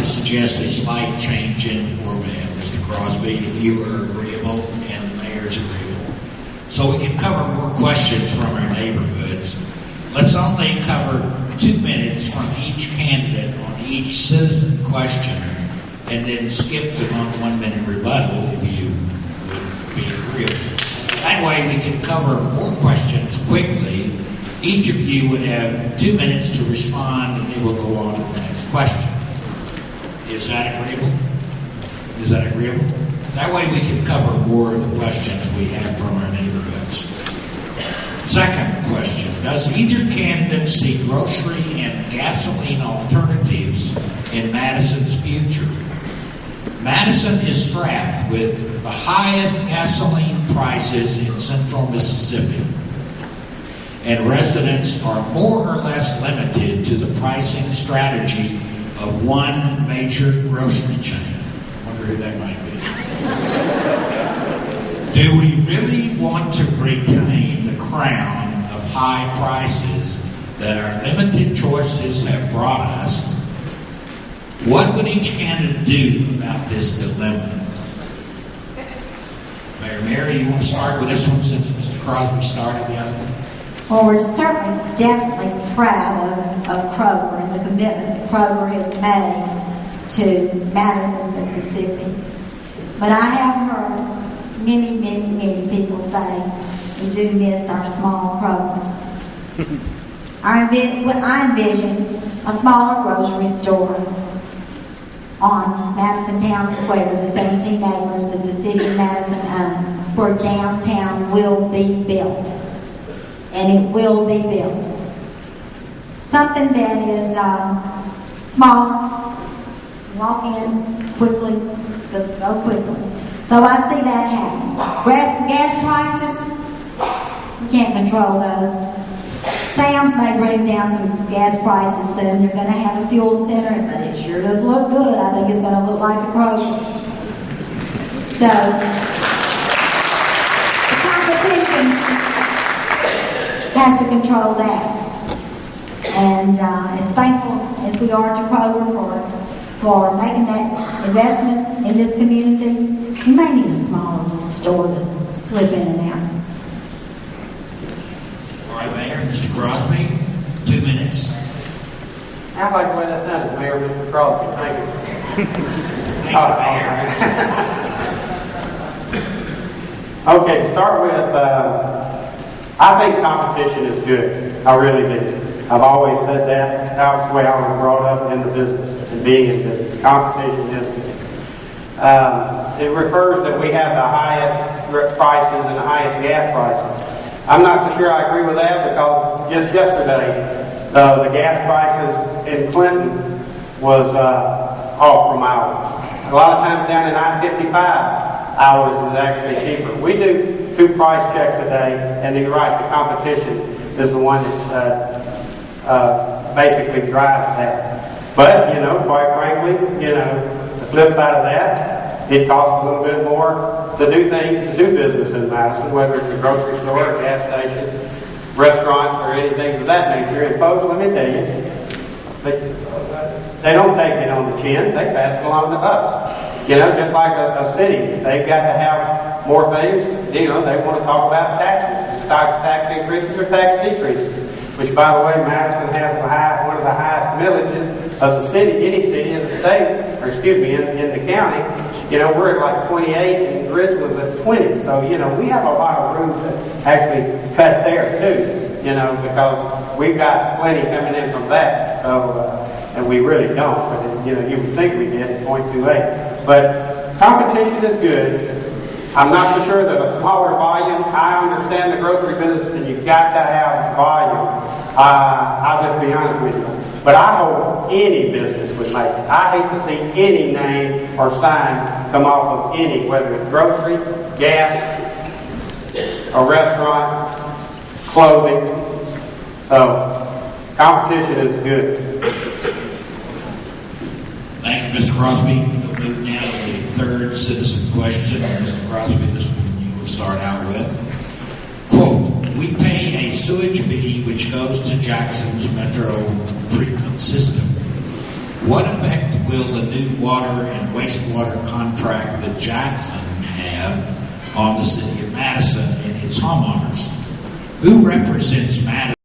suggest a slight change in format, Mr. Crosby, if you are agreeable and the mayor's agreeable. So we can cover more questions from our neighborhoods. Let's only cover 2 minutes from each candidate on each citizen question, and then skip the 1 minute rebuttal if you would be agreeable. That way we can cover more questions quickly. Each of you would have 2 minutes to respond, and then we'll go on to the next question. Is that agreeable? Is that agreeable? That way we can cover more of the questions we have from our neighborhoods. Second question, does either candidate see grocery and gasoline alternatives in Madison's future? Madison is strapped with the highest gasoline prices in central Mississippi, and residents are more or less limited to the pricing strategy of one major grocery chain. I wonder who that might be. Do we really want to retain the crown of high prices that our limited choices have brought us? What would each candidate do about this dilemma? Mayor Mary, you want to start with this one since Mr. Crosby started the other one? Well, we're certainly definitely proud of Kroger and the commitment that Kroger has made to Madison, Mississippi. But I have heard many people say we do miss our small Kroger. What I envision, a smaller grocery store on Madison Town Square, the 17 acres that the city of Madison owns, where downtown will be built. And it will be built. Something that is smaller, walk in quickly, go quickly. So I see that happening. Gas prices, we can't control those. Sam's may bring down some gas prices soon. They're going to have a fuel center, but it sure does look good. I think it's going to look like a Kroger. So, the competition has to control that. And as thankful as we are to Kroger for making that investment in this community, we may need a smaller little store to slip in and out. All right, Mayor, Mr. Crosby, 2 minutes. I like the way that sounded, Mayor, Mr. Crosby. Thank you. Thank you, Mayor. Okay, to start with, I think competition is good. I really do. I've always said that. That's the way I was brought up in the business and being in business. Competition is good. It refers that we have the highest prices and the highest gas prices. I'm not so sure I agree with that because just yesterday, the gas prices in Clinton was off from ours. A lot of times down in I-55, ours is actually cheaper. We do 2 price checks a day, and you're right, the competition is the one that basically drives that. But, quite frankly, the flip side of that, it costs a little bit more to do things, to do business in Madison, whether it's a grocery store, a gas station, restaurants, or anything of that nature. And folks, let me tell you, they don't take it on the chin, they pass it along to us. Just like a city, they've got to have more things. They want to talk about taxes, tax increases or tax decreases. Which, by the way, Madison has one of the highest millages of the city, any city in the state, or excuse me, in the county. We're at like 28, and Griswold's at 20. So, we have a lot of room to actually cut there too. Because we've got plenty coming in from that. So, and we really don't. But you would think we did at 0.28. But competition is good. I'm not so sure that a smaller volume, I understand the grocery business and you've got to have volume. I'll just be honest with you. But I hope any business would make it. I hate to see any name or sign come off of any, whether it's grocery, gas, a restaurant, clothing. So, competition is good. Thank you, Mr. Crosby. We'll move now to the third citizen question. Mr. Crosby, this one you will start out with. Quote, we pay a sewage fee which goes to Jackson's Metro treatment system. What effect will the new water and wastewater contract with Jackson have on the city of Madison and its homeowners? Who represents Madison?